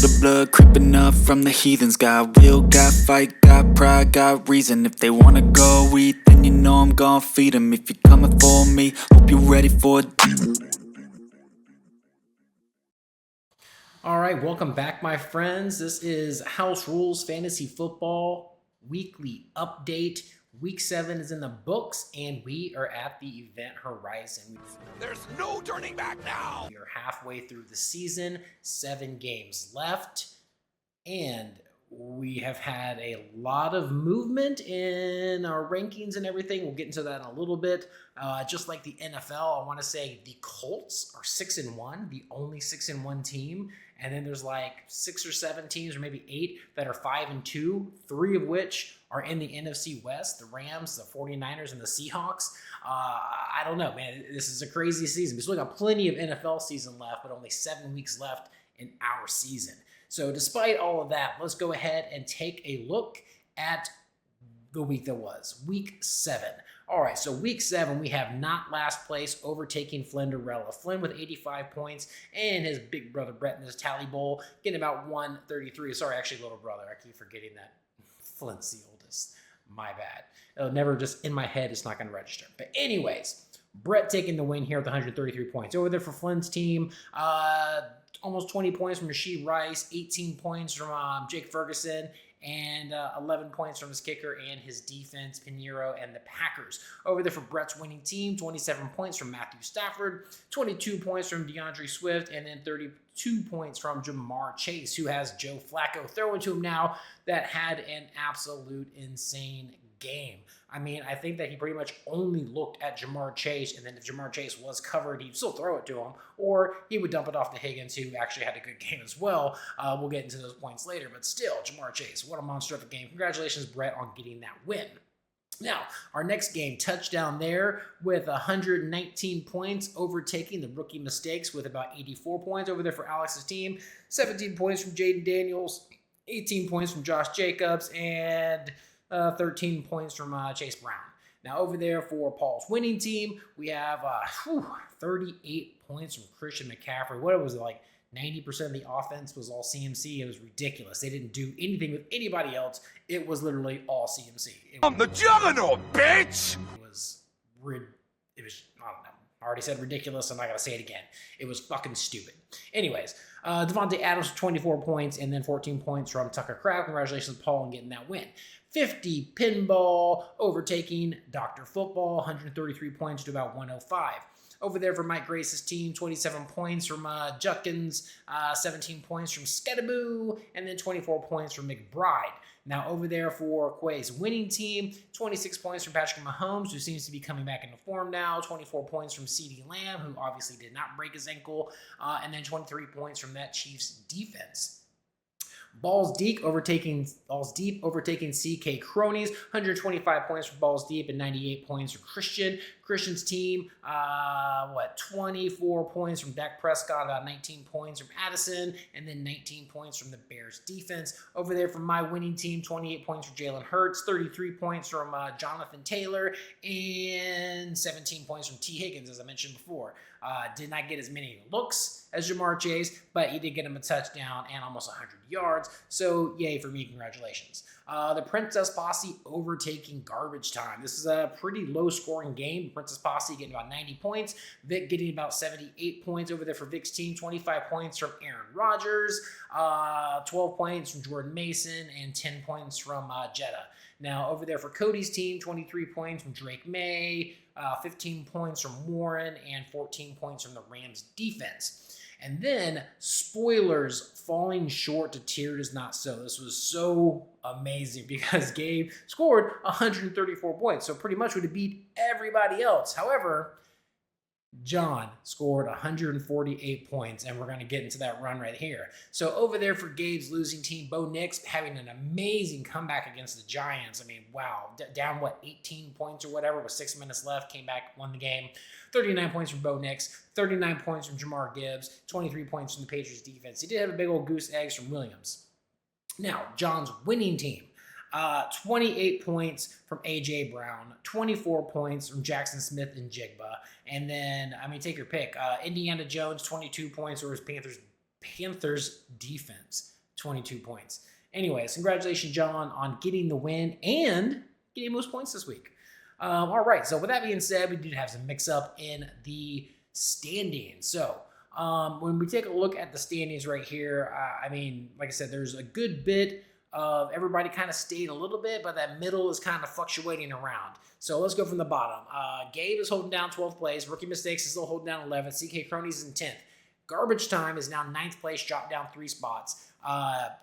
the blood creeping up from the heathens. Got will, got fight, got pride, got reason. If they wanna go eat, then you know I'm gon' feed them. If you're coming for me, hope you're ready for it. All right, welcome back, my friends. This is House Rules Fantasy Football Weekly Update. Week 7 is in the books, and we are at the Event Horizon. There's no turning back now. We are halfway through the season, 7 games left, and we have had a lot of movement in our rankings and everything. We'll get into that in a little bit. Just like the NFL, I want to say the Colts are 6-1, the only 6-1 team. And then there's like 6 or 7 teams, or maybe 8, that are 5-2, 3 of which are in the NFC West, the Rams, the 49ers, and the Seahawks. I don't know, man. This is a crazy season. We still got plenty of NFL season left, but only 7 weeks left in our season. So despite all of that, let's go ahead and take a look at the week that was, week 7. All right, so week 7, we have not last place, overtaking Flinderella. Flynn with 85 points, and his big brother Brett in his tally bowl getting about 133. Sorry, actually, little brother. I keep forgetting that Flynn's the oldest. My bad. It'll never just, in my head, it's not going to register. But anyways, Brett taking the win here with 133 points. Over there for Flynn's team, almost 20 points from Rasheed Rice, 18 points from Jake Ferguson, and 11 points from his kicker and his defense, Pinheiro and the Packers. Over there for Brett's winning team, 27 points from Matthew Stafford, 22 points from DeAndre Swift, and then 32 points from Jamar Chase, who has Joe Flacco throwing to him now, that had an absolute insane game. I mean, I think that he pretty much only looked at Jamar Chase, and then if Jamar Chase was covered, he'd still throw it to him, or he would dump it off to Higgins, who actually had a good game as well. We'll get into those points later, but still, Jamar Chase, what a monster of a game. Congratulations, Brett, on getting that win. Now, our next game, touchdown there with 119 points, overtaking the rookie mistakes with about 84 points. Over there for Alex's team, 17 points from Jaden Daniels, 18 points from Josh Jacobs, and 13 points from Chase Brown. Now, over there for Paul's winning team, we have 38 points from Christian McCaffrey. What was it, like 90% of the offense was all CMC? It was ridiculous. They didn't do anything with anybody else. It was literally all CMC. I'm the juggernaut, bitch! It was, I don't know. I already said ridiculous. I'm not going to say it again. It was fucking stupid. Anyways, Devontae Adams with 24 points and then 14 points from Tucker Kraft. Congratulations, Paul, on getting that win. 50 pinball, overtaking Dr. Football, 133 points to about 105. Over there for Mike Grace's team, 27 points from Judkins, 17 points from Skedaboo, and then 24 points from McBride. Now over there for Quay's winning team, 26 points from Patrick Mahomes, who seems to be coming back into form now, 24 points from CeeDee Lamb, who obviously did not break his ankle, and then 23 points from that Chiefs defense. Balls Deep overtaking CK Cronies, 125 points for Balls Deep and 98 points for Christian. Christian's team, 24 points from Dak Prescott, about 19 points from Addison, and then 19 points from the Bears defense. Over there for my winning team, 28 points for Jalen Hurts, 33 points from Jonathan Taylor, and 17 points from T. Higgins, as I mentioned before. Did not get as many looks as Jamar Chase, but he did get him a touchdown and almost 100 yards. So, yay for me. Congratulations. The Princess Posse overtaking Garbage Time. This is a pretty low-scoring game. Princess Posse getting about 90 points. Vic getting about 78 points over there for Vic's team. 25 points from Aaron Rodgers. 12 points from Jordan Mason. And 10 points from Jetta. Now, over there for Cody's team, 23 points from Drake May. 15 points from Warren. And 14 points from the Rams defense. And then, spoilers, falling short to Tier Does Not Sow. This was so amazing because Gabe scored 134 points. So pretty much would have beat everybody else. However, John scored 148 points, and we're going to get into that run right here. So over there for Gabe's losing team, Bo Nix having an amazing comeback against the Giants. I mean, wow. Down, 18 points or whatever with 6 minutes left. Came back, won the game. 39 points from Bo Nix, 39 points from Jamar Gibbs, 23 points from the Patriots defense. He did have a big old goose eggs from Williams. Now, John's winning team. 28 points from A.J. Brown, 24 points from Jackson Smith and Jigba. And then, take your pick. Indiana Jones, 22 points, or his Panthers defense. 22 points. Anyways, congratulations, John, on getting the win and getting most points this week. All right, so with that being said, we did have some mix-up in the standings. So when we take a look at the standings right here, I mean, like I said, there's a good bit of everybody kind of stayed a little bit, but that middle is kind of fluctuating around. So let's go from the bottom. Gabe is holding down 12th place. Rookie Mistakes is still holding down 11th. CK Cronies is in 10th. Garbage Time is now 9th place, dropped down 3 spots.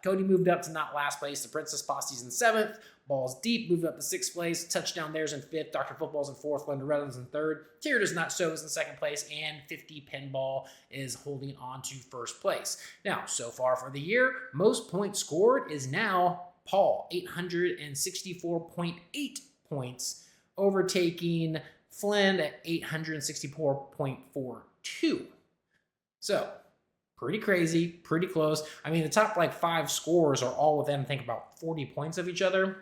Cody moved up to not last place. The Princess Posse's in 7th. Balls Deep moved up to 6th place. Touchdown There's in 5th. Dr. Football's in 4th. Lenderetta's in 3rd. Tear Does Not Show is in 2nd place. And 50 Pinball is holding on to 1st place. Now, so far for the year, most points scored is now Paul, 864.8 points, overtaking Flynn at 864.42. So, pretty crazy, pretty close. I mean, the top 5 scores are all within, I think, about 40 points of each other.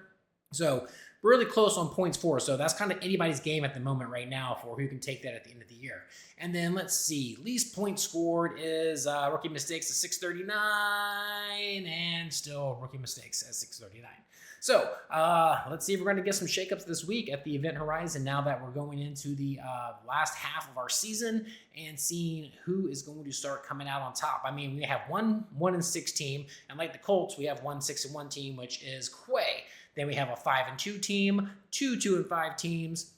So, really close on points for. So, that's kind of anybody's game at the moment right now for who can take that at the end of the year. And then, let's see. Least points scored is Rookie Mistakes at 639, and still Rookie Mistakes at 639. So, let's see if we're going to get some shakeups this week at the Event Horizon now that we're going into the last half of our season and seeing who is going to start coming out on top. I mean, we have 1-6 team, and like the Colts, we have 1-6-1 team, which is Quay. Then we have a 5-2 team, 2-5 teams,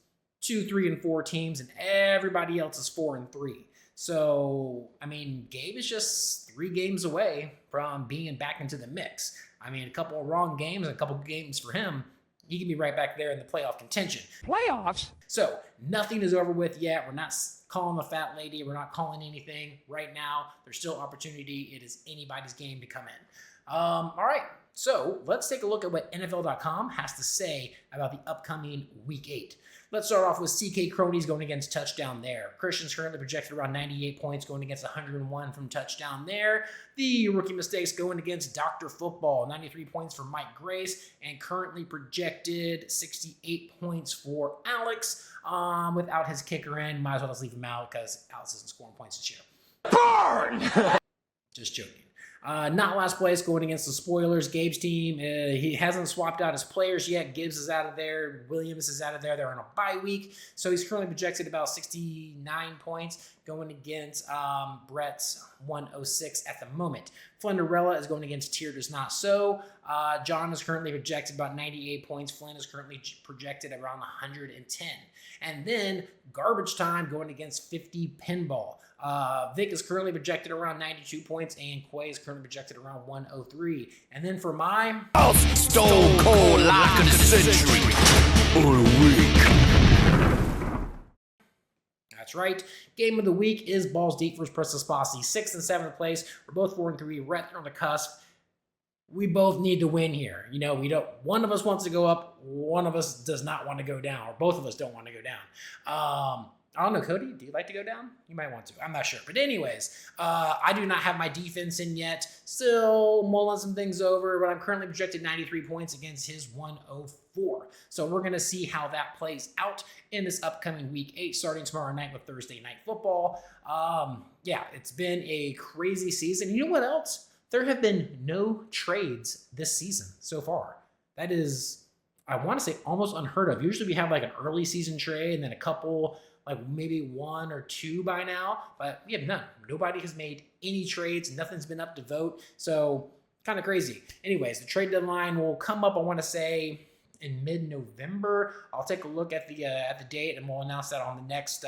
2-3-4 teams, and everybody else is 4-3. So, I mean, Gabe is just 3 games away from being back into the mix. I mean, a couple of wrong games and a couple of games for him, he can be right back there in the playoff contention. Playoffs? So, nothing is over with yet. We're not calling the fat lady. We're not calling anything right now. There's still opportunity. It is anybody's game to come in. All right, so let's take a look at what NFL.com has to say about the upcoming Week 8. Let's start off with CK Cronies going against Touchdown There. Christian's currently projected around 98 points, going against 101 from Touchdown There. The Rookie Mistakes going against Dr. Football, 93 points for Mike Grace, and currently projected 68 points for Alex. Without his kicker in, might as well just leave him out because Alex isn't scoring points this year. Burn! Just joking. Not last place, going against the Spoilers. Gabe's team, he hasn't swapped out his players yet. Gibbs is out of there. Williams is out of there. They're on a bye week. So he's currently projected about 69 points, going against Brett's 106 at the moment. Flenderella is going against Tear Does Not So. John is currently projected about 98 points. Flynn is currently projected around 110. And then Garbage Time going against 50 Pinball. Vic is currently projected around 92 points, and Quay is currently projected around 103. And then for my Stone cold lock of the century. Or a week. That's right. Game of the week is Balls Deep versus Princess Posse. 6th and 7th place. We're both 4-3. Right there on the cusp. We both need to win here. You know, one of us wants to go up. One of us does not want to go down, or both of us don't want to go down. I don't know, Cody, do you like to go down? You might want to. I'm not sure. But anyways, I do not have my defense in yet. Still mulling some things over, but I'm currently projected 93 points against his 104. So we're going to see how that plays out in this upcoming Week 8, starting tomorrow night with Thursday Night Football. Yeah, it's been a crazy season. You know what else? There have been no trades this season so far. That is, I want to say, almost unheard of. Usually we have like an early season trade and then a couple, like maybe 1 or 2 by now, but we have none. Nobody has made any trades. Nothing's been up to vote. So kind of crazy. Anyways, the trade deadline will come up, I want to say, in mid-November. I'll take a look at the date and we'll announce that on the next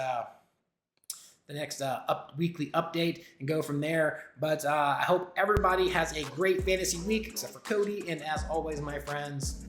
weekly update and go from there. But I hope everybody has a great fantasy week, except for Cody. And as always, my friends,